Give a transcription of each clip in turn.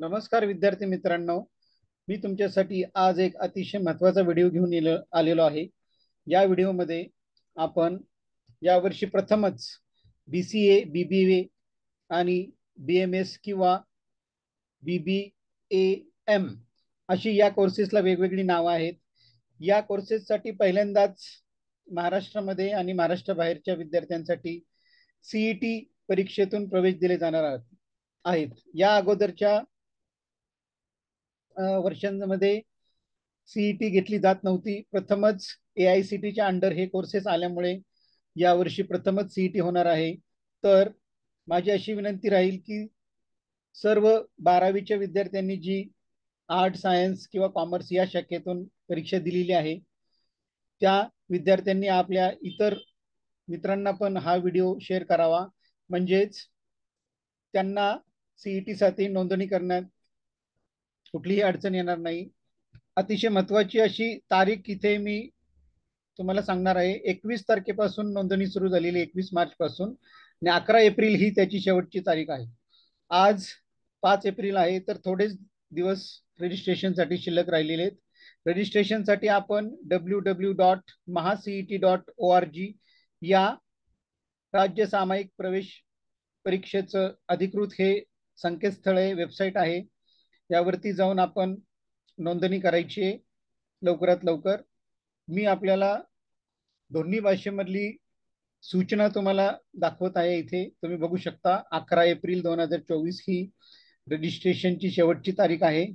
नमस्कार विद्यार्थी मित्रांनो, मी तुमच्यासाठी आज एक अतिशय महत्त्वाचा व्हिडिओ घेऊन आलेलो आहे। या व्हिडिओमध्ये आपण यावर्षी प्रथमच BCA, BBA आणि BMS किंवा BBAM अशी या कोर्सेसला वेगवेगळी नावं आहेत। या कोर्सेससाठी पहिल्यांदाच महाराष्ट्रामध्ये आणि महाराष्ट्राबाहेरच्या विद्यार्थ्यांसाठी CET परीक्षेतून प्रवेश दिले जाणार आहेत। या अगोदरच्या वर्षांमध्ये CET घेतली जात नव्हती। प्रथमच AICTEच्या अंडर हे कोर्सेस आल्यामुळे यावर्षी प्रथमच CET होणार आहे। तर माझी अशी विनंती राहील की सर्व 12वीच्या विद्यार्थ्यांनी जी आर्ट, सायन्स किंवा कॉमर्स या शाखेतून परीक्षा दिलेली आहे त्या विद्यार्थ्यांनी आपल्या इतर मित्रांना पण हा व्हिडिओ शेअर करावा, म्हणजेच त्यांना CET साठी नोंदणी करण्यात कुठलीही अडचण येणार नाही। अतिशय महत्त्वाची अशी तारीख इथे मी तुम्हाला सांगणार आहे। 21 तारखेपासून नोंदणी सुरू झालेली, 21 मार्च पासून, आणि 11 एप्रिल ही त्याची शेवटची तारीख आहे। आज 5 एप्रिल आहे, तर थोडेच दिवस रजिस्ट्रेशनसाठी शिल्लक राहिलेले आहेत। रजिस्ट्रेशनसाठी आपण www.mahacet.org या राज्य सामायिक प्रवेश परीक्षेचं अधिकृत हे संकेतस्थळ आहे, वेबसाईट आहे। यावरती जाऊन आपण नोंदणी करायची आहे लवकरात लवकर। मी आपल्याला दोन्ही भाषेमधली सूचना तुम्हाला दाखवत आहे, इथे तुम्ही बघू शकता। 11 एप्रिल 2024 ही रजिस्ट्रेशनची शेवटची तारीख आहे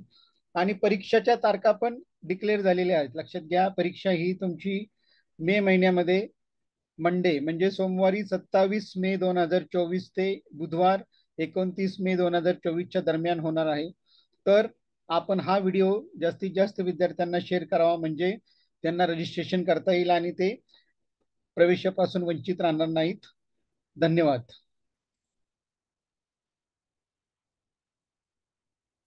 आणि परीक्षाच्या तारखा पण डिक्लेअर झालेल्या आहेत। लक्षात घ्या, परीक्षा ही तुमची मे महिन्यामध्ये मंडे म्हणजे सोमवारी 27 मे 2024 ते बुधवार 29 मे 2024च्या दरम्यान होणार आहे। तर आपण हा व्हिडिओ जास्तीत जास्त विद्यार्थ्यांना शेअर करावा, म्हणजे त्यांना रजिस्ट्रेशन करता येईल आणि ते प्रवेशापासून वंचित राहणार नाहीत। धन्यवाद।